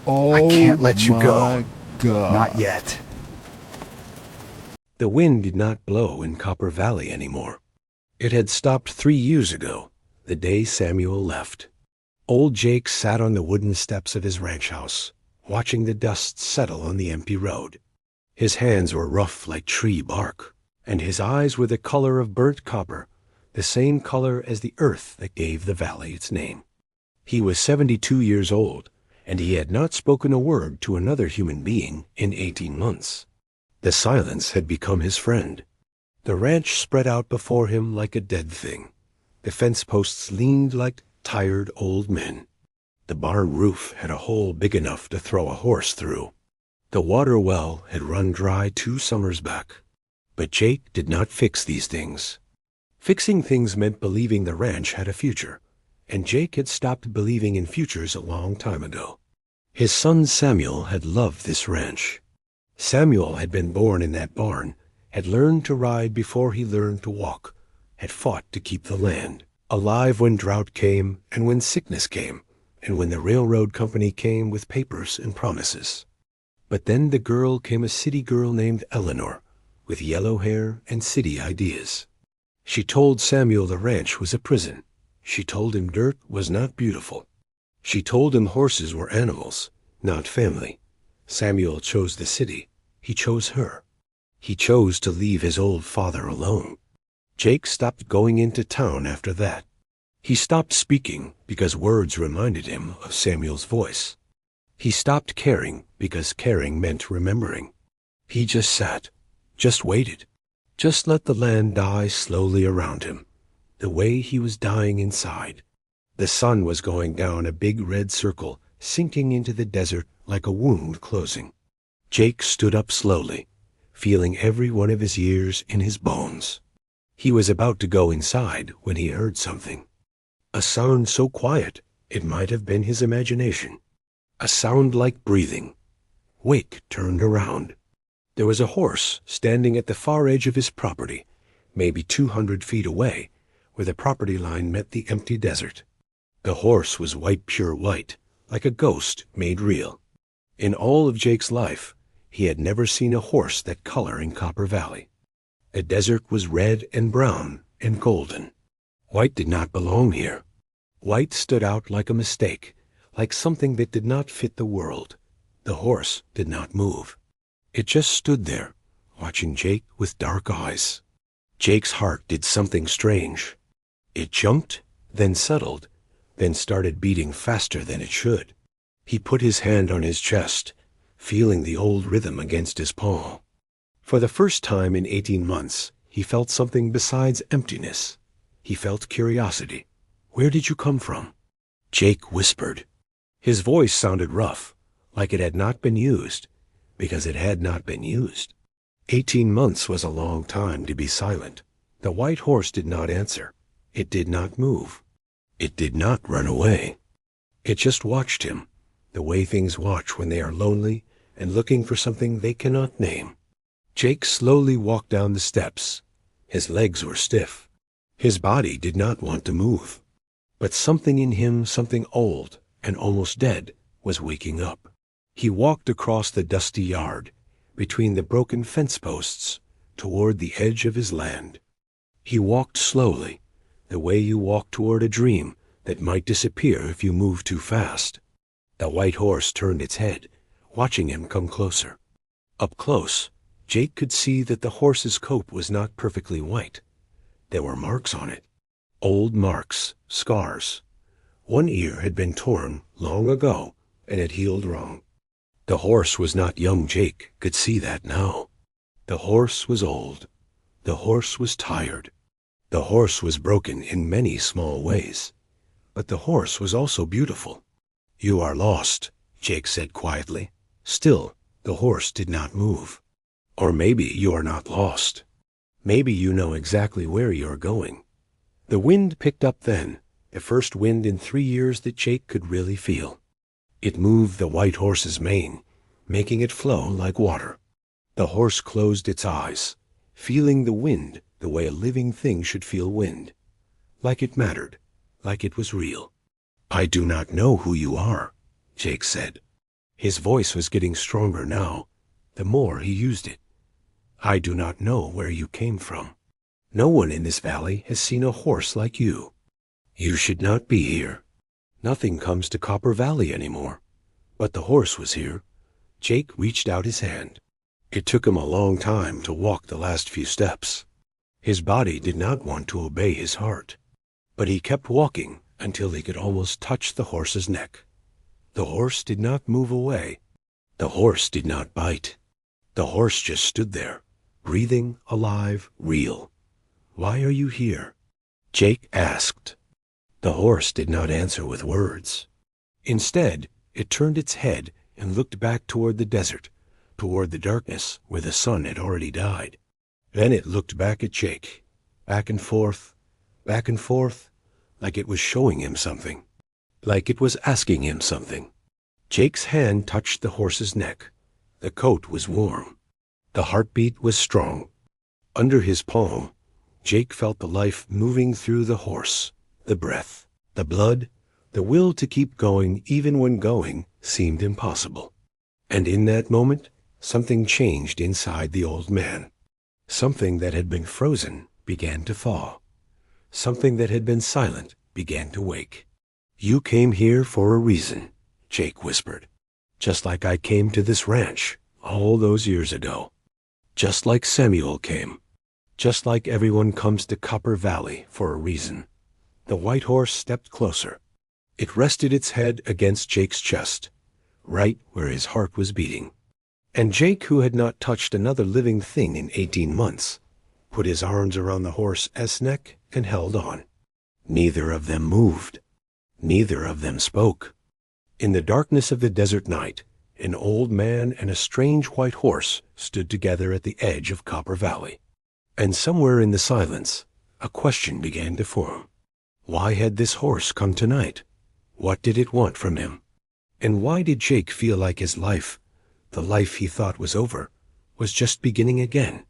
I Oh can't let you go. my Not God. yet. The wind did not blow in Copper Valley anymore. It had stopped 3 years ago, the day Samuel left. Old Jake sat on the wooden steps of his ranch house, watching the dust settle on the empty road. His hands were rough like tree bark, and his eyes were the color of burnt copper, the same color as the earth that gave the valley its name. He was 72 years old, and he had not spoken a word to another human being in 18 months. The silence had become his friend. The ranch spread out before him like a dead thing. The fence posts leaned like tired old men. The barn roof had a hole big enough to throw a horse through. The water well had run dry 2 summers back. But Jake did not fix these things. Fixing things meant believing the ranch had a future, and Jake had stopped believing in futures a long time ago. His son Samuel had loved this ranch. Samuel had been born in that barn, had learned to ride before he learned to walk, had fought to keep the land alive when drought came and when sickness came, and when the railroad company came with papers and promises. But then the girl came, a city girl named Eleanor, with yellow hair and city ideas. She told Samuel the ranch was a prison. She told him dirt was not beautiful. She told him horses were animals, not family. Samuel chose the city. He chose her. He chose to leave his old father alone. Jake stopped going into town after that. He stopped speaking because words reminded him of Samuel's voice. He stopped caring because caring meant remembering. He just sat, just waited, just let the land die slowly around him, the way he was dying inside. The sun was going down a big red circle, sinking into the desert like a wound closing. Jake stood up slowly, feeling every one of his years in his bones. He was about to go inside when he heard something. A sound so quiet it might have been his imagination. A sound like breathing. Wake turned around. There was a horse standing at the far edge of his property, maybe 200 feet away, where the property line met the empty desert. The horse was white, pure white, like a ghost made real. In all of Jake's life, he had never seen a horse that color in Copper Valley. The desert was red and brown and golden. White did not belong here. White stood out like a mistake, like something that did not fit the world. The horse did not move. It just stood there, watching Jake with dark eyes. Jake's heart did something strange. It jumped, then settled, then started beating faster than it should. He put his hand on his chest, feeling the old rhythm against his palm. For the first time in 18 months, he felt something besides emptiness. He felt curiosity. Where did you come from? Jake whispered. His voice sounded rough, like it had not been used, because it had not been used. 18 months was a long time to be silent. The white horse did not answer. It did not move. It did not run away. It just watched him, the way things watch when they are lonely and looking for something they cannot name. Jake slowly walked down the steps. His legs were stiff. His body did not want to move. But something in him, something old and almost dead, was waking up. He walked across the dusty yard, between the broken fence posts, toward the edge of his land. He walked slowly, the way you walk toward a dream that might disappear if you move too fast. The white horse turned its head, watching him come closer. Up close, Jake could see that the horse's coat was not perfectly white. There were marks on it. Old marks, scars. One ear had been torn long ago and had healed wrong. The horse was not young. Jake could see that now. The horse was old. The horse was tired. The horse was broken in many small ways. But the horse was also beautiful. You are lost, Jake said quietly. Still, the horse did not move. Or maybe you are not lost. Maybe you know exactly where you are going. The wind picked up then, the first wind in 3 years that Jake could really feel. It moved the white horse's mane, making it flow like water. The horse closed its eyes, feeling the wind the way a living thing should feel wind. Like it mattered, like it was real. I do not know who you are, Jake said. His voice was getting stronger now, the more he used it. I do not know where you came from. No one in this valley has seen a horse like you. You should not be here. Nothing comes to Copper Valley anymore. But the horse was here. Jake reached out his hand. It took him a long time to walk the last few steps. His body did not want to obey his heart. But he kept walking until he could almost touch the horse's neck. The horse did not move away. The horse did not bite. The horse just stood there, breathing, alive, real. Why are you here? Jake asked. The horse did not answer with words. Instead, it turned its head and looked back toward the desert, toward the darkness where the sun had already died. Then it looked back at Jake, back and forth, like it was showing him something, like it was asking him something. Jake's hand touched the horse's neck. The coat was warm. The heartbeat was strong. Under his palm, Jake felt the life moving through the horse, the breath, the blood, the will to keep going even when going seemed impossible. And in that moment, something changed inside the old man. Something that had been frozen began to thaw. Something that had been silent began to wake. You came here for a reason, Jake whispered. Just like I came to this ranch all those years ago. Just like Samuel came. Just like everyone comes to Copper Valley for a reason. The white horse stepped closer. It rested its head against Jake's chest, right where his heart was beating. And Jake, who had not touched another living thing in 18 months, put his arms around the horse's neck and held on. Neither of them moved. Neither of them spoke. In the darkness of the desert night, an old man and a strange white horse stood together at the edge of Copper Valley. And somewhere in the silence, a question began to form. Why had this horse come tonight? What did it want from him? And why did Jake feel like his life, the life he thought was over, was just beginning again?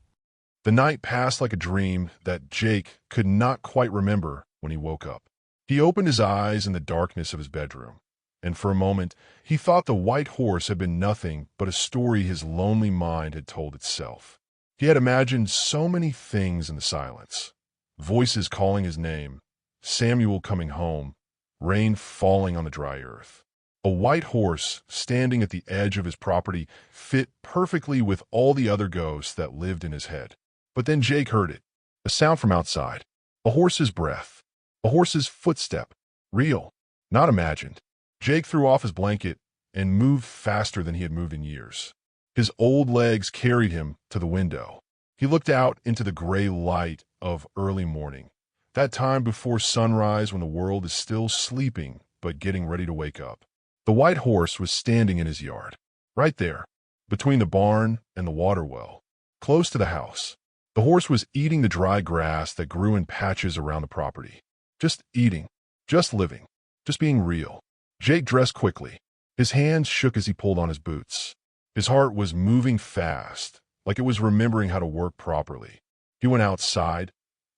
The night passed like a dream that Jake could not quite remember when he woke up. He opened his eyes in the darkness of his bedroom, and for a moment he thought the white horse had been nothing but a story his lonely mind had told itself. He had imagined so many things in the silence. Voices calling his name, Samuel coming home, rain falling on the dry earth. A white horse standing at the edge of his property fit perfectly with all the other ghosts that lived in his head. But then Jake heard it, a sound from outside, a horse's breath, a horse's footstep, real, not imagined. Jake threw off his blanket and moved faster than he had moved in years. His old legs carried him to the window. He looked out into the gray light of early morning, that time before sunrise when the world is still sleeping but getting ready to wake up. The white horse was standing in his yard, right there, between the barn and the water well, close to the house. The horse was eating the dry grass that grew in patches around the property. Just eating, just living, just being real. Jake dressed quickly. His hands shook as he pulled on his boots. His heart was moving fast, like it was remembering how to work properly. He went outside,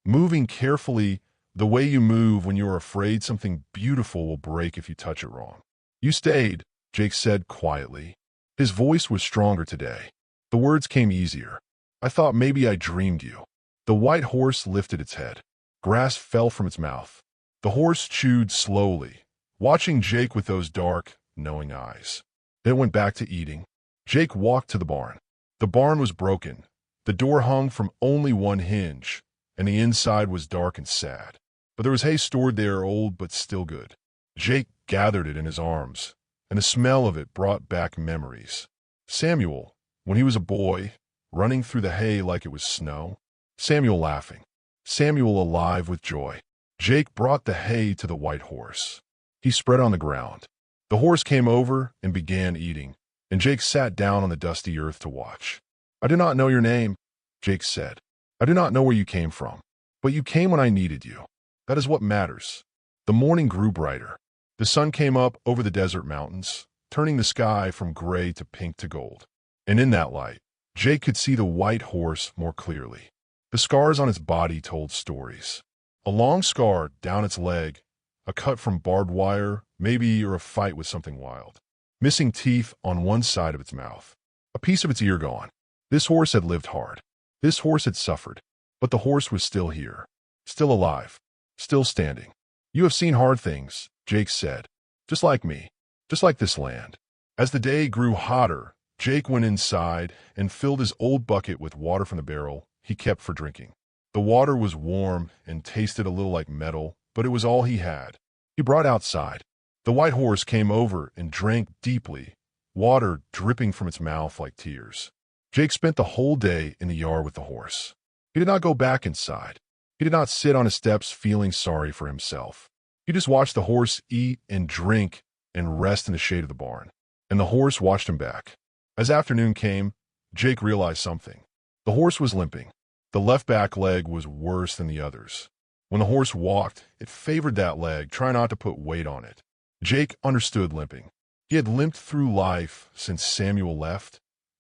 moving carefully the way you move when you are afraid something beautiful will break if you touch it wrong. You stayed, Jake said quietly. His voice was stronger today. The words came easier. I thought maybe I dreamed you. The white horse lifted its head. Grass fell from its mouth. The horse chewed slowly, watching Jake with those dark, knowing eyes. Then went back to eating. Jake walked to the barn. The barn was broken. The door hung from only one hinge, and the inside was dark and sad. But there was hay stored there, old but still good. Jake gathered it in his arms, and the smell of it brought back memories. Samuel, when he was a boy, running through the hay like it was snow. Samuel laughing. Samuel alive with joy. Jake brought the hay to the white horse. He spread on the ground. The horse came over and began eating, and Jake sat down on the dusty earth to watch. I do not know your name, Jake said. I do not know where you came from, but you came when I needed you. That is what matters. The morning grew brighter. The sun came up over the desert mountains, turning the sky from gray to pink to gold. And in that light, Jake could see the white horse more clearly. The scars on its body told stories. A long scar down its leg, a cut from barbed wire, maybe, or a fight with something wild. missing teeth on one side of its mouth, a piece of its ear gone. This horse had lived hard. This horse had suffered. But the horse was still here, still alive, still standing. "You have seen hard things," Jake said. "Just like me, just like this land." As the day grew hotter, Jake went inside and filled his old bucket with water from the barrel he kept for drinking. The water was warm and tasted a little like metal, but it was all he had. He brought outside. The white horse came over and drank deeply, water dripping from its mouth like tears. Jake spent the whole day in the yard with the horse. He did not go back inside. He did not sit on his steps feeling sorry for himself. He just watched the horse eat and drink and rest in the shade of the barn. And the horse watched him back. As afternoon came, Jake realized something. The horse was limping. The left back leg was worse than the others. When the horse walked, it favored that leg, trying not to put weight on it. Jake understood limping. He had limped through life since Samuel left,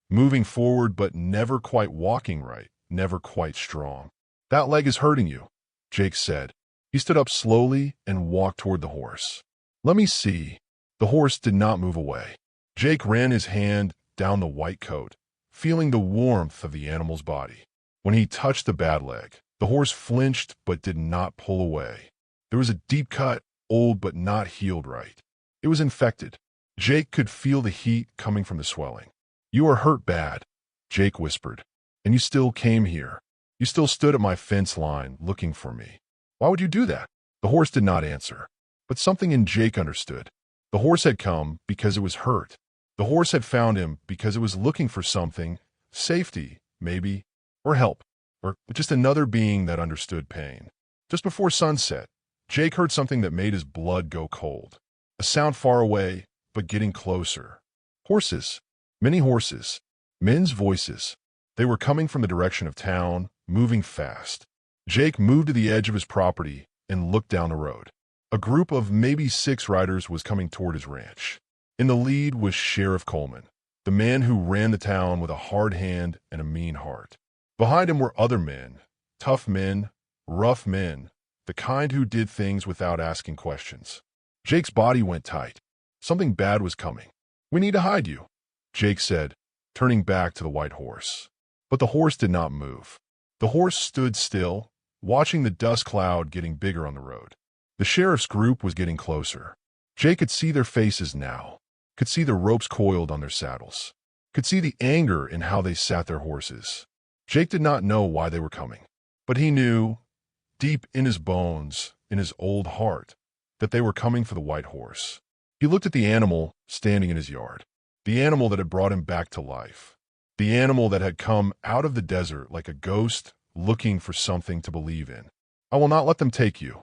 moving forward but never quite walking right, never quite strong. "That leg is hurting you," Jake said. He stood up slowly and walked toward the horse. "Let me see." The horse did not move away. Jake ran his hand down the white coat, feeling the warmth of the animal's body. When he touched the bad leg, the horse flinched but did not pull away. There was a deep cut, old but not healed right. It was infected. Jake could feel the heat coming from the swelling. "You are hurt bad," Jake whispered. "And you still came here. You still stood at my fence line looking for me. Why would you do that?" The horse did not answer. But something in Jake understood. The horse had come because it was hurt. The horse had found him because it was looking for something, safety, maybe, or help, or just another being that understood pain. Just before sunset, Jake heard something that made his blood go cold. A sound far away, but getting closer. Horses. Many horses. Men's voices. They were coming from the direction of town, moving fast. Jake moved to the edge of his property and looked down the road. A group of maybe 6 riders was coming toward his ranch. In the lead was Sheriff Coleman, the man who ran the town with a hard hand and a mean heart. Behind him were other men, tough men, rough men, the kind who did things without asking questions. Jake's body went tight. Something bad was coming. "We need to hide you," Jake said, turning back to the white horse. But the horse did not move. The horse stood still, watching the dust cloud getting bigger on the road. The sheriff's group was getting closer. Jake could see their faces now, could see the ropes coiled on their saddles, could see the anger in how they sat their horses. Jake did not know why they were coming, but he knew, deep in his bones, in his old heart, that they were coming for the white horse. He looked at the animal standing in his yard, the animal that had brought him back to life, the animal that had come out of the desert like a ghost looking for something to believe in. "I will not let them take you,"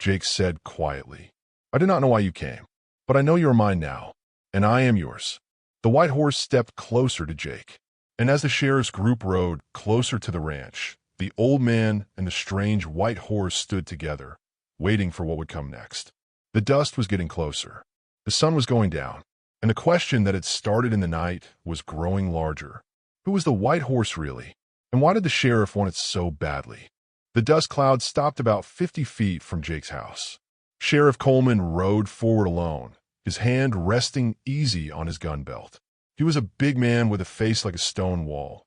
Jake said quietly. "I do not know why you came, but I know you are mine now, and I am yours." The white horse stepped closer to Jake, and as the sheriff's group rode closer to the ranch, the old man and the strange white horse stood together, waiting for what would come next. The dust was getting closer. The sun was going down, and the question that had started in the night was growing larger. Who was the white horse really, and why did the sheriff want it so badly? The dust cloud stopped about 50 feet from Jake's house. Sheriff Coleman rode forward alone, his hand resting easy on his gun belt. He was a big man with a face like a stone wall.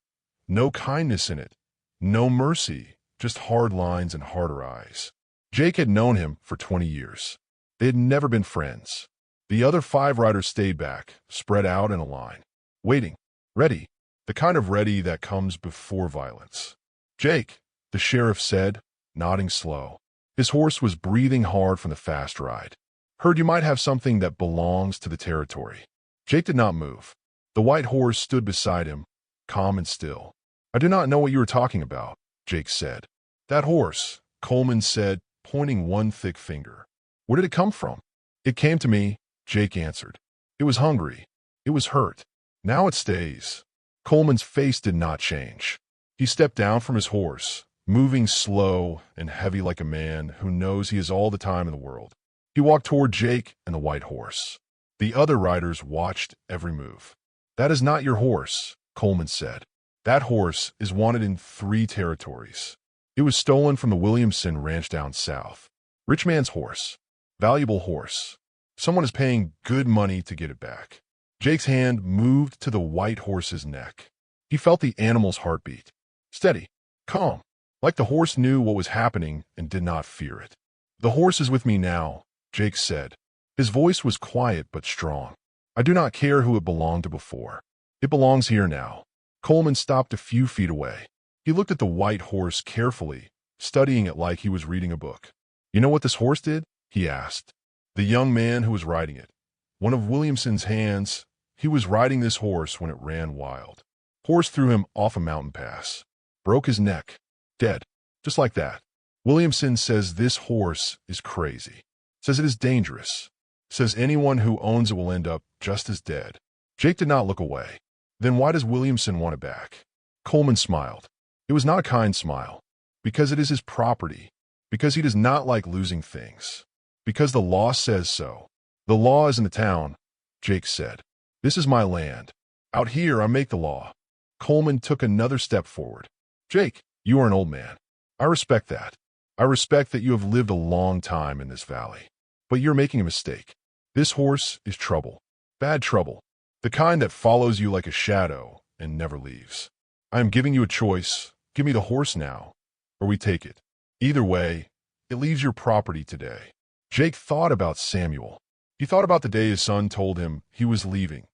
No kindness in it, no mercy, just hard lines and harder eyes. Jake had known him for 20 years. They had never been friends. The other 5 riders stayed back, spread out in a line, waiting, ready, the kind of ready that comes before violence. "Jake," the sheriff said, nodding slow. His horse was breathing hard from the fast ride. "Heard you might have something that belongs to the territory." Jake did not move. The white horse stood beside him, calm and still. "I do not know what you are talking about," Jake said. "That horse," Coleman said, pointing one thick finger. "Where did it come from?" "It came to me," Jake answered. "It was hungry. It was hurt. Now it stays." Coleman's face did not change. He stepped down from his horse, moving slow and heavy like a man who knows he has all the time in the world. He walked toward Jake and the white horse. The other riders watched every move. "That is not your horse," Coleman said. "That horse is wanted in 3 territories. It was stolen from the Williamson ranch down south. Rich man's horse. Valuable horse. Someone is paying good money to get it back." Jake's hand moved to the white horse's neck. He felt the animal's heartbeat. Steady, calm, like the horse knew what was happening and did not fear it. "The horse is with me now," Jake said. His voice was quiet but strong. "I do not care who it belonged to before. It belongs here now." Coleman stopped a few feet away. He looked at the white horse carefully, studying it like he was reading a book. "You know what this horse did?" he asked. The young man who was riding it. One of Williamson's hands. He was riding this horse when it ran wild. Horse threw him off a mountain pass. Broke his neck. Dead. Just like that. Williamson says this horse is crazy. Says it is dangerous. Says anyone who owns it will end up just as dead. Jake did not look away. Then why does Williamson want it back? Coleman smiled. It was not a kind smile. Because it is his property. Because he does not like losing things. Because the law says so. The law is in the town, Jake said. This is my land. Out here I make the law. Coleman took another step forward. Jake, you are an old man. I respect that. I respect that you have lived a long time in this valley. But you're making a mistake. This horse is trouble. Bad trouble. The kind that follows you like a shadow and never leaves. I am giving you a choice. Give me the horse now, or we take it. Either way, it leaves your property today. Jake thought about Samuel. He thought about the day his son told him he was leaving.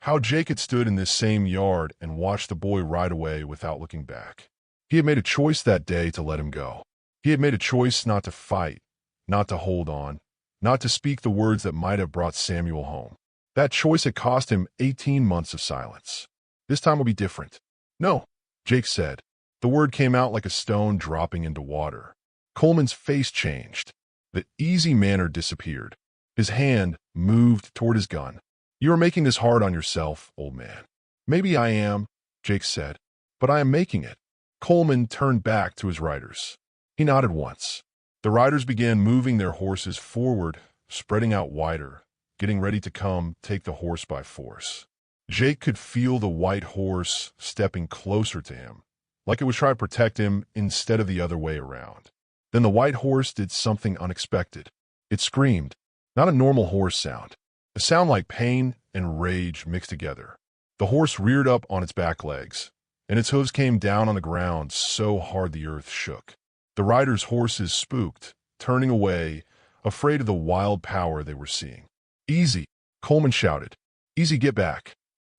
How Jake had stood in this same yard and watched the boy ride away without looking back. He had made a choice that day to let him go. He had made a choice not to fight, not to hold on, not to speak the words that might have brought Samuel home. That choice had cost him 18 months of silence. This time will be different. No, Jake said. The word came out like a stone dropping into water. Coleman's face changed. The easy manner disappeared. His hand moved toward his gun. You are making this hard on yourself, old man. Maybe I am, Jake said, but I am making it. Coleman turned back to his riders. He nodded once. The riders began moving their horses forward, spreading out wider, getting ready to come take the horse by force. Jake could feel the white horse stepping closer to him, like it was trying to protect him instead of the other way around. Then the white horse did something unexpected. It screamed, not a normal horse sound, a sound like pain and rage mixed together. The horse reared up on its back legs, and its hooves came down on the ground so hard the earth shook. The riders' horses spooked, turning away, afraid of the wild power they were seeing. Easy, Coleman shouted. Easy, get back.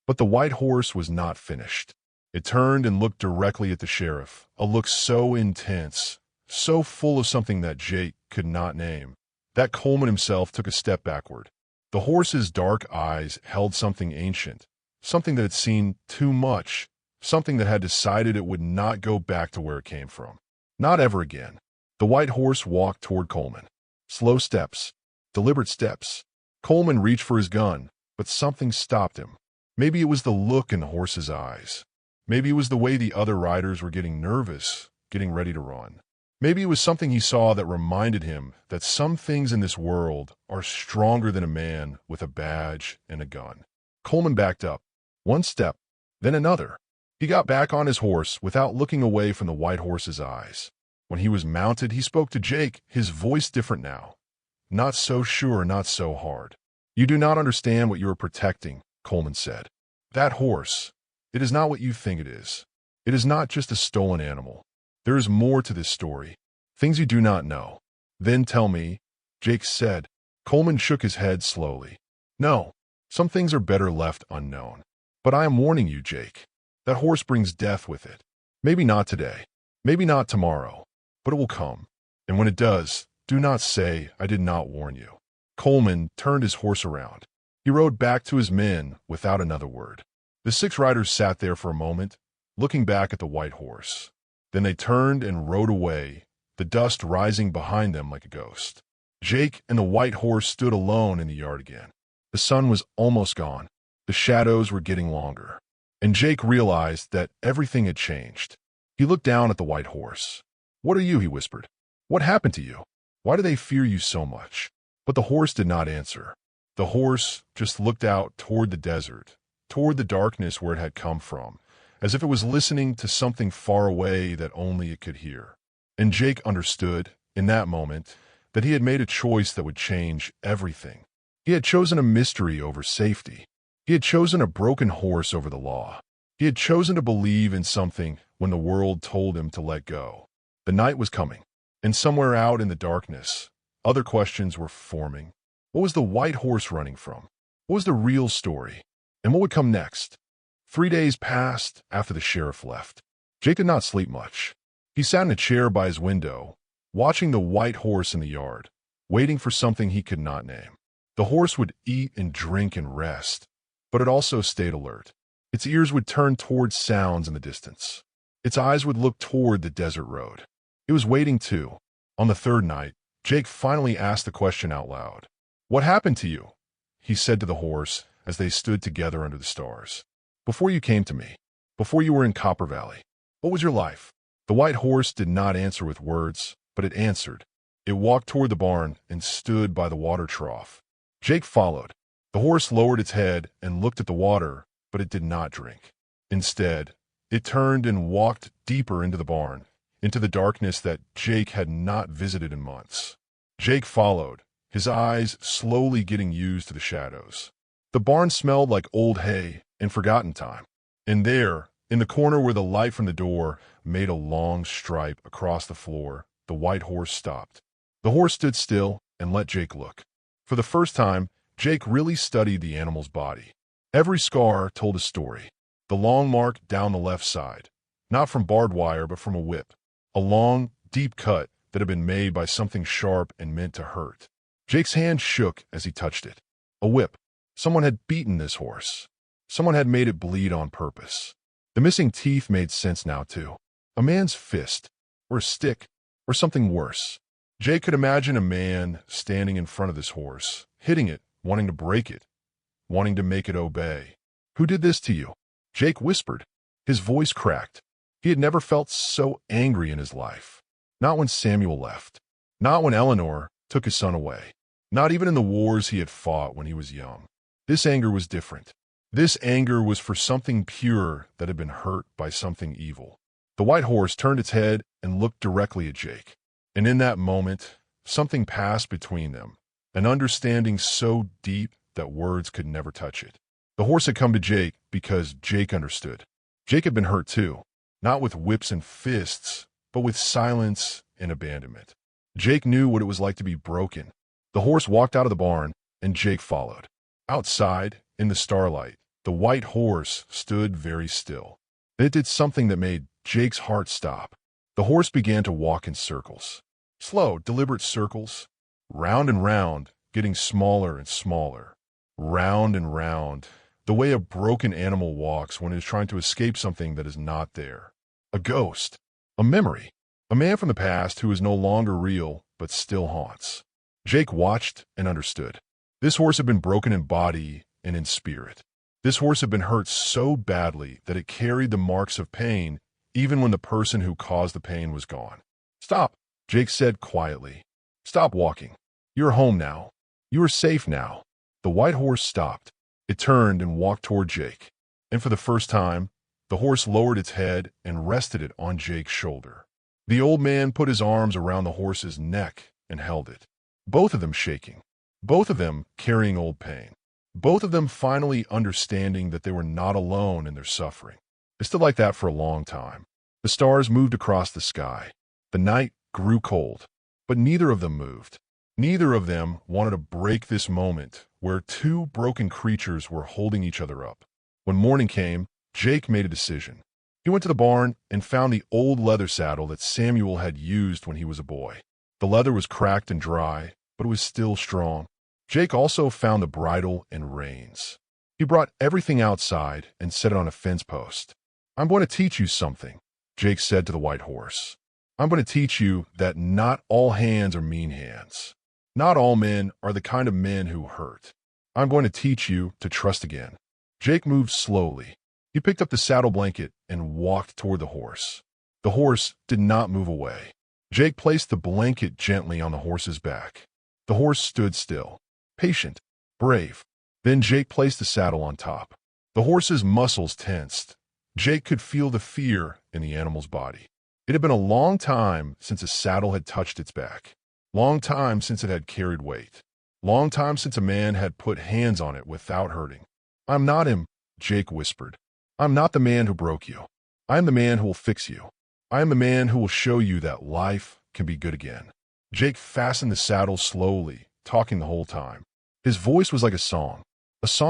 But the white horse was not finished. It turned and looked directly at the sheriff, a look so intense, so full of something that Jake could not name, that Coleman himself took a step backward. The horse's dark eyes held something ancient, something that had seen too much, something that had decided it would not go back to where it came from. Not ever again. The white horse walked toward Coleman. Slow steps, deliberate steps. Coleman reached for his gun, but something stopped him. Maybe it was the look in the horse's eyes. Maybe it was the way the other riders were getting nervous, getting ready to run. Maybe it was something he saw that reminded him that some things in this world are stronger than a man with a badge and a gun. Coleman backed up. One step, then another. He got back on his horse without looking away from the white horse's eyes. When he was mounted, he spoke to Jake, his voice different now. Not so sure, not so hard. You do not understand what you are protecting, Coleman said. That horse, it is not what you think it is. It is not just a stolen animal. There is more to this story, things you do not know. Then tell me, Jake said. Coleman shook his head slowly. No, some things are better left unknown. But I am warning you, Jake. That horse brings death with it. Maybe not today, maybe not tomorrow, but it will come. And when it does, do not say I did not warn you. Coleman turned his horse around. He rode back to his men without another word. The 6 riders sat there for a moment, looking back at the white horse. Then they turned and rode away, the dust rising behind them like a ghost. Jake and the white horse stood alone in the yard again. The sun was almost gone. The shadows were getting longer. And Jake realized that everything had changed. He looked down at the white horse. What are you? He whispered. What happened to you? Why do they fear you so much? But the horse did not answer. The horse just looked out toward the desert, toward the darkness where it had come from, as if it was listening to something far away that only it could hear. And Jake understood, in that moment, that he had made a choice that would change everything. He had chosen a mystery over safety. He had chosen a broken horse over the law. He had chosen to believe in something when the world told him to let go. The night was coming, and somewhere out in the darkness, other questions were forming. What was the white horse running from? What was the real story? And what would come next? 3 days passed after the sheriff left. Jake did not sleep much. He sat in a chair by his window, watching the white horse in the yard, waiting for something he could not name. The horse would eat and drink and rest, but it also stayed alert. Its ears would turn towards sounds in the distance. Its eyes would look toward the desert road. It was waiting too. On the third night, Jake finally asked the question out loud. "What happened to you?" he said to the horse as they stood together under the stars. "Before you came to me, before you were in Copper Valley, what was your life?" The white horse did not answer with words, but it answered. It walked toward the barn and stood by the water trough. Jake followed. The horse lowered its head and looked at the water, but it did not drink. Instead, it turned and walked deeper into the barn, into the darkness that Jake had not visited in months. Jake followed, his eyes slowly getting used to the shadows. The barn smelled like old hay and forgotten time. And there, in the corner where the light from the door made a long stripe across the floor, the white horse stopped. The horse stood still and let Jake look. For the first time, Jake really studied the animal's body. Every scar told a story. The long mark down the left side, not from barbed wire but from a whip. A long, deep cut that had been made by something sharp and meant to hurt. Jake's hand shook as he touched it. A whip. Someone had beaten this horse. Someone had made it bleed on purpose. The missing teeth made sense now too. A man's fist, or a stick, or something worse. Jake could imagine a man standing in front of this horse, hitting it, wanting to break it, wanting to make it obey. "Who did this to you?" Jake whispered. His voice cracked. He had never felt so angry in his life. Not when Samuel left. Not when Eleanor took his son away. Not even in the wars he had fought when he was young. This anger was different. This anger was for something pure that had been hurt by something evil. The white horse turned its head and looked directly at Jake. And in that moment, something passed between them, an understanding so deep that words could never touch it. The horse had come to Jake because Jake understood. Jake had been hurt too, not with whips and fists, but with silence and abandonment. Jake knew what it was like to be broken. The horse walked out of the barn, and Jake followed. Outside, in the starlight, the white horse stood very still. It did something that made Jake's heart stop. The horse began to walk in circles. Slow, deliberate circles. Round and round, getting smaller and smaller. Round and round, the way a broken animal walks when it is trying to escape something that is not there. A ghost. A memory. A man from the past who is no longer real, but still haunts. Jake watched and understood. This horse had been broken in body and in spirit. This horse had been hurt so badly that it carried the marks of pain even when the person who caused the pain was gone. "Stop," Jake said quietly. "Stop walking. You're home now. You are safe now." The white horse stopped. It turned and walked toward Jake. And for the first time, the horse lowered its head and rested it on Jake's shoulder. The old man put his arms around the horse's neck and held it. Both of them shaking. Both of them carrying old pain. Both of them finally understanding that they were not alone in their suffering. They stood like that for a long time. The stars moved across the sky. The night grew cold, but neither of them moved. Neither of them wanted to break this moment where two broken creatures were holding each other up. When morning came, Jake made a decision. He went to the barn and found the old leather saddle that Samuel had used when he was a boy. The leather was cracked and dry, but it was still strong. Jake also found the bridle and reins. He brought everything outside and set it on a fence post. "I'm going to teach you something," Jake said to the white horse. "I'm going to teach you that not all hands are mean hands. Not all men are the kind of men who hurt. I'm going to teach you to trust again." Jake moved slowly. He picked up the saddle blanket and walked toward the horse. The horse did not move away. Jake placed the blanket gently on the horse's back. The horse stood still, patient, brave. Then Jake placed the saddle on top. The horse's muscles tensed. Jake could feel the fear in the animal's body. It had been a long time since a saddle had touched its back. Long time since it had carried weight. Long time since a man had put hands on it without hurting. I'm not him, Jake whispered. I'm not the man who broke you. I am the man who will fix you. I am the man who will show you that life can be good again. Jake fastened the saddle slowly, talking the whole time. His voice was like a song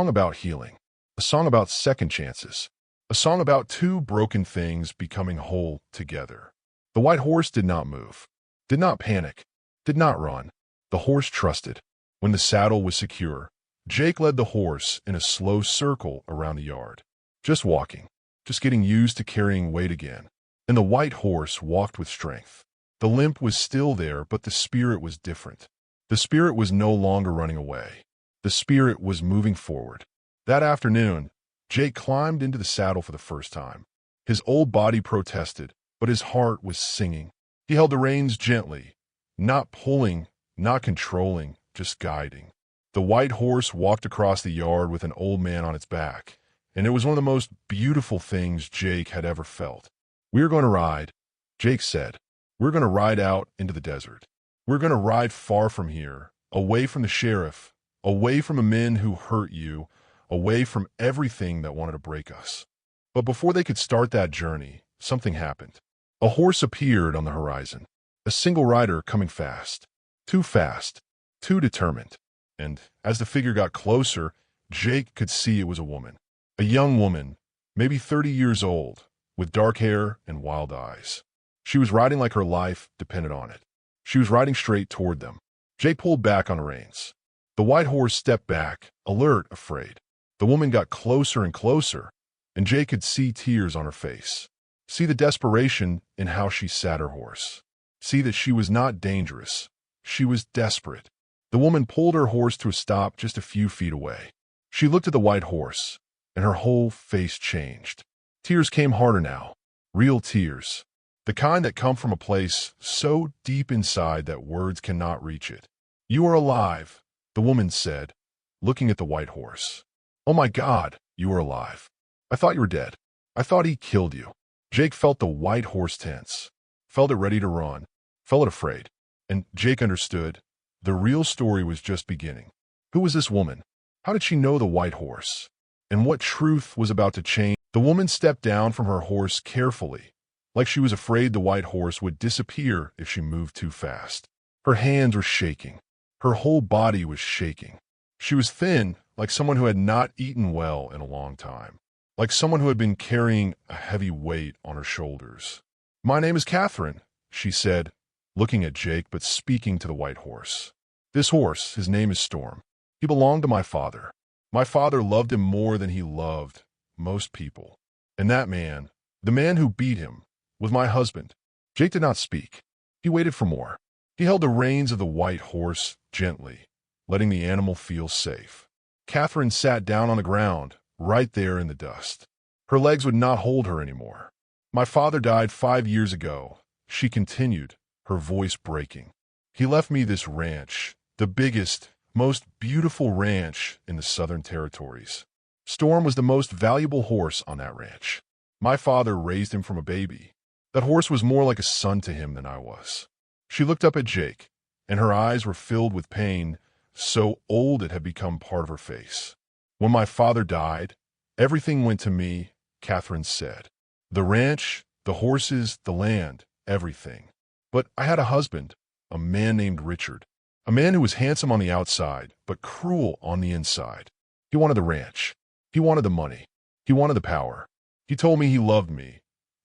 about healing, a song about second chances, a song about two broken things becoming whole together. The white horse did not move, did not panic, did not run. The horse trusted. When the saddle was secure, Jake led the horse in a slow circle around the yard, just walking, just getting used to carrying weight again. And the white horse walked with strength. The limp was still there, but the spirit was different. The spirit was no longer running away. The spirit was moving forward. That afternoon, Jake climbed into the saddle for the first time. His old body protested, but his heart was singing. He held the reins gently, not pulling, not controlling, just guiding. The white horse walked across the yard with an old man on its back, and it was one of the most beautiful things Jake had ever felt. "We're going to ride," Jake said. "We're going to ride out into the desert. We're going to ride far from here, away from the sheriff, away from the men who hurt you, away from everything that wanted to break us." But before they could start that journey, something happened. A horse appeared on the horizon, a single rider coming fast, too determined. And as the figure got closer, Jake could see it was a woman. A young woman, maybe 30 years old, with dark hair and wild eyes. She was riding like her life depended on it. She was riding straight toward them. Jake pulled back on the reins. The white horse stepped back, alert, afraid. The woman got closer and closer, and Jake could see tears on her face. See the desperation in how she sat her horse. See that she was not dangerous. She was desperate. The woman pulled her horse to a stop just a few feet away. She looked at the white horse, and her whole face changed. Tears came harder now, real tears, the kind that come from a place so deep inside that words cannot reach it. "You are alive," the woman said, looking at the white horse. "Oh my God, you are alive. I thought you were dead. I thought he killed you." Jake felt the white horse tense, felt it ready to run, felt it afraid. And Jake understood. The real story was just beginning. Who was this woman? How did she know the white horse? And what truth was about to change? The woman stepped down from her horse carefully, like she was afraid the white horse would disappear if she moved too fast. Her hands were shaking. Her whole body was shaking. She was thin, like someone who had not eaten well in a long time, like someone who had been carrying a heavy weight on her shoulders. "My name is Catherine," she said, looking at Jake but speaking to the white horse. "This horse, his name is Storm. He belonged to my father. My father loved him more than he loved most people. And that man, the man who beat him, was my husband." Jake did not speak. He waited for more. He held the reins of the white horse gently, letting the animal feel safe. Catherine sat down on the ground, right there in the dust. Her legs would not hold her anymore. "My father died 5 years ago," she continued, her voice breaking. "He left me this ranch, the biggest, most beautiful ranch in the Southern Territories. Storm was the most valuable horse on that ranch. My father raised him from a baby. That horse was more like a son to him than I was." She looked up at Jake, and her eyes were filled with pain, so old it had become part of her face. "When my father died, everything went to me," Catherine said. "The ranch, the horses, the land, everything. But I had a husband, a man named Richard. A man who was handsome on the outside, but cruel on the inside. He wanted the ranch. He wanted the money. He wanted the power. He told me he loved me,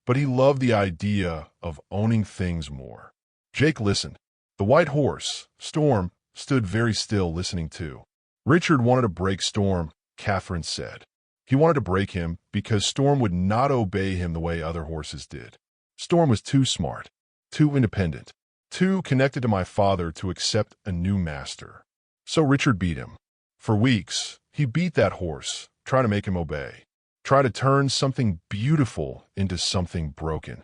but he loved the idea of owning things more." Jake listened. The white horse, Storm, stood very still, listening too. "Richard wanted to break Storm," Catherine said. "He wanted to break him because Storm would not obey him the way other horses did. Storm was too smart, too independent, too connected to my father to accept a new master. So Richard beat him. For weeks, he beat that horse, trying to make him obey, try to turn something beautiful into something broken."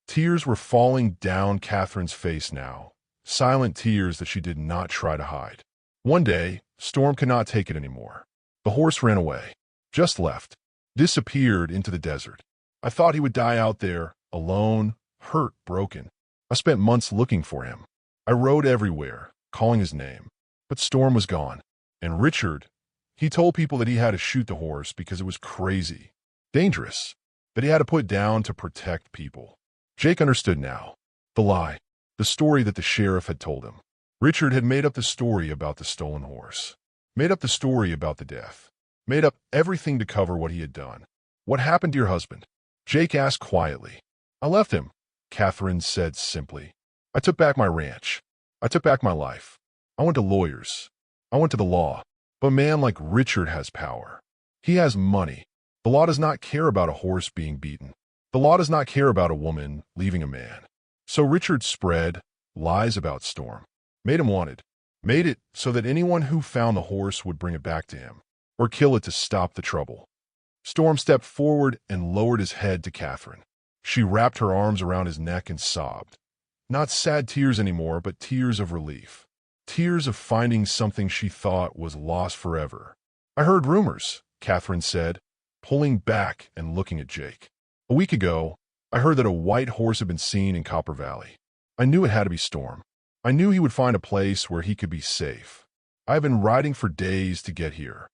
Tears were falling down Catherine's face now, silent tears that she did not try to hide. One day, Storm could not take it anymore. The horse ran away, just left, disappeared into the desert. "I thought he would die out there, alone, hurt, broken. I spent months looking for him. I rode everywhere, calling his name. But Storm was gone. And Richard, He told people that he had to shoot the horse because it was crazy, dangerous, that he had to put it down to protect people. Jake understood now. The lie. The story that the sheriff had told him. Richard had made up the story about the stolen horse. Made up the story about the death. Made up everything to cover what he had done. What happened to your husband? Jake asked quietly. I left him, Catherine said simply. I took back my ranch. I took back my life. I went to lawyers. I went to the law. But a man like Richard has power. He has money. The law does not care about a horse being beaten. The law does not care about a woman leaving a man. So Richard spread lies about Storm. Made him wanted. Made it so that anyone who found the horse would bring it back to him, or kill it to stop the trouble. Storm stepped forward and lowered his head to Catherine. She wrapped her arms around his neck and sobbed. Not sad tears anymore, but tears of relief. Tears of finding something she thought was lost forever. I heard rumors, Catherine said, pulling back and looking at Jake. A week ago, I heard that a white horse had been seen in Copper Valley. I knew it had to be Storm. I knew he would find a place where he could be safe. I've been riding for days to get here.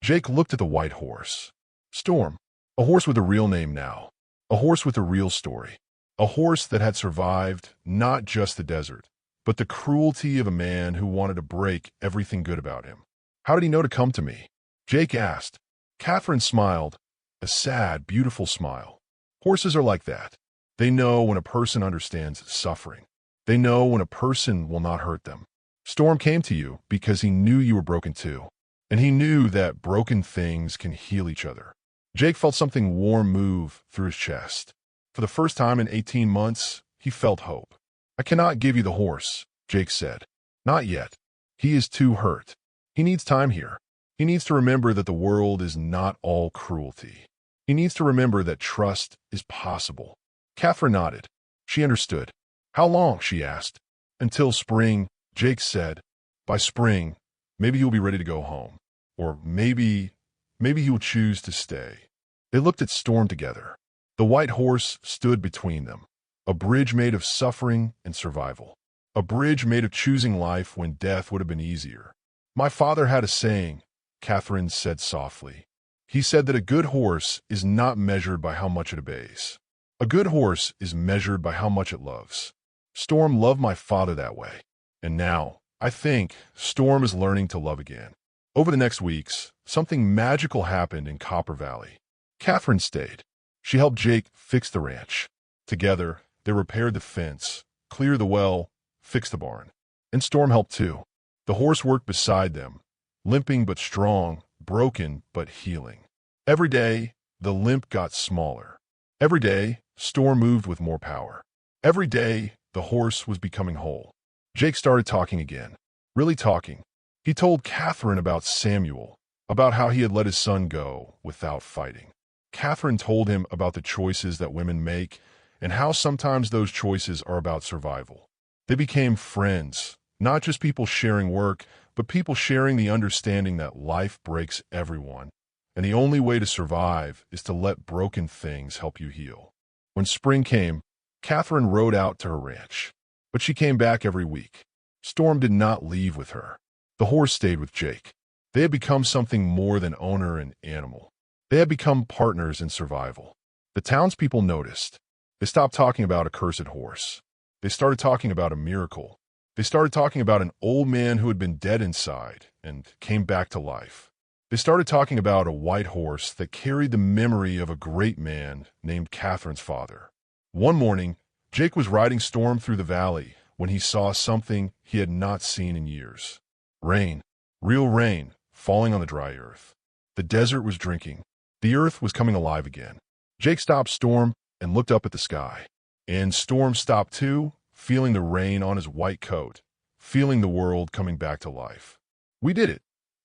Jake looked at the white horse. Storm. A horse with a real name now. A horse with a real story. A horse that had survived not just the desert, but the cruelty of a man who wanted to break everything good about him. How did he know to come to me? Jake asked. Catherine smiled, a sad, beautiful smile. Horses are like that. They know when a person understands suffering. They know when a person will not hurt them. Storm came to you because he knew you were broken too, and he knew that broken things can heal each other. Jake felt something warm move through his chest. For the first time in 18 months, he felt hope. I cannot give you the horse, Jake said. Not yet. He is too hurt. He needs time here. He needs to remember that the world is not all cruelty. He needs to remember that trust is possible. Catherine nodded. She understood. How long? She asked. Until spring, Jake said. By spring, maybe he will be ready to go home. Or maybe he will choose to stay. They looked at Storm together. The white horse stood between them. A bridge made of suffering and survival. A bridge made of choosing life when death would have been easier. My father had a saying, Catherine said softly. He said that a good horse is not measured by how much it obeys. A good horse is measured by how much it loves. Storm loved my father that way. And now, I think, Storm is learning to love again. Over the next weeks, something magical happened in Copper Valley. Catherine stayed. She helped Jake fix the ranch. Together, they repaired the fence, cleared the well, fixed the barn. And Storm helped too. The horse worked beside them, limping but strong, broken but healing. Every day, the limp got smaller. Every day, Storm moved with more power. Every day, the horse was becoming whole. Jake started talking again. Really talking. He told Catherine about Samuel, about how he had let his son go without fighting. Catherine told him about the choices that women make and how sometimes those choices are about survival. They became friends, not just people sharing work, but people sharing the understanding that life breaks everyone, and the only way to survive is to let broken things help you heal. When spring came, Catherine rode out to her ranch, but she came back every week. Storm did not leave with her. The horse stayed with Jake. They had become something more than owner and animal. They had become partners in survival. The townspeople noticed. They stopped talking about a cursed horse. They started talking about a miracle. They started talking about an old man who had been dead inside and came back to life. They started talking about a white horse that carried the memory of a great man named Catherine's father. One morning, Jake was riding Storm through the valley when he saw something he had not seen in years. Rain, real rain, falling on the dry earth. The desert was drinking. The earth was coming alive again. Jake stopped Storm and looked up at the sky. And Storm stopped too, feeling the rain on his white coat, feeling the world coming back to life. We did it,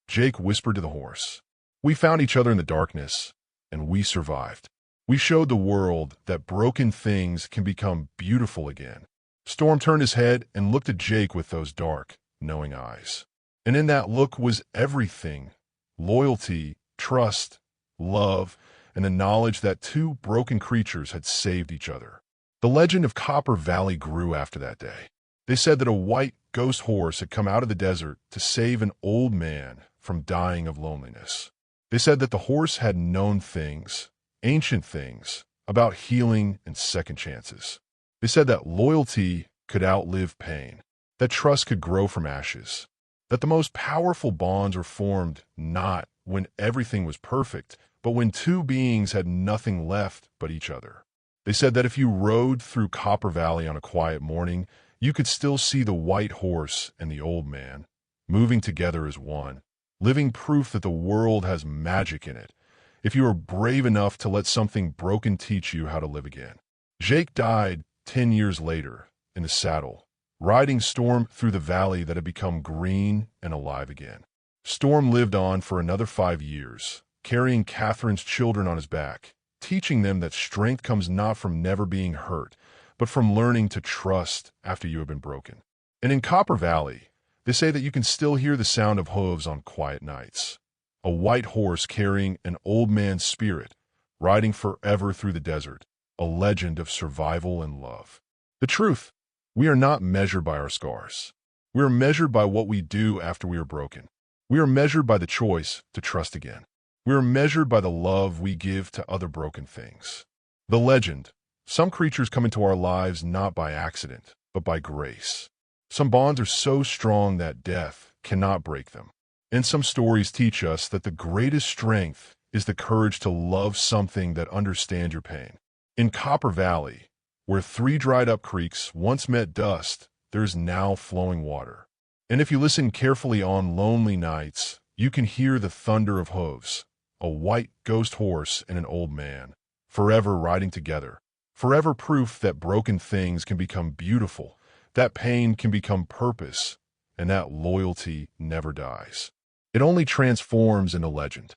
Jake whispered to the horse. We found each other in the darkness, and we survived. We showed the world that broken things can become beautiful again. Storm turned his head and looked at Jake with those dark, knowing eyes. And in that look was everything: loyalty, trust, love, and the knowledge that two broken creatures had saved each other. The legend of Copper Valley grew after that day. They said that a white ghost horse had come out of the desert to save an old man from dying of loneliness. They said that the horse had known things, ancient things, about healing and second chances. They said that loyalty could outlive pain, that trust could grow from ashes, that the most powerful bonds were formed not when everything was perfect, but when two beings had nothing left but each other. They said that if you rode through Copper Valley on a quiet morning, you could still see the white horse and the old man, moving together as one, living proof that the world has magic in it, if you are brave enough to let something broken teach you how to live again. Jake died 10 years later, in the saddle, riding Storm through the valley that had become green and alive again. Storm lived on for another 5 years, carrying Catherine's children on his back, teaching them that strength comes not from never being hurt, but from learning to trust after you have been broken. And in Copper Valley, they say that you can still hear the sound of hooves on quiet nights. A white horse carrying an old man's spirit, riding forever through the desert, a legend of survival and love. The truth, we are not measured by our scars. We are measured by what we do after we are broken. We are measured by the choice to trust again. We are measured by the love we give to other broken things. The legend, some creatures come into our lives not by accident, but by grace. Some bonds are so strong that death cannot break them. And some stories teach us that the greatest strength is the courage to love something that understands your pain. In Copper Valley, where 3 dried-up creeks once met dust, there is now flowing water. And if you listen carefully on lonely nights, you can hear the thunder of hooves, a white ghost horse and an old man, forever riding together, forever proof that broken things can become beautiful, that pain can become purpose, and that loyalty never dies. It only transforms into legend.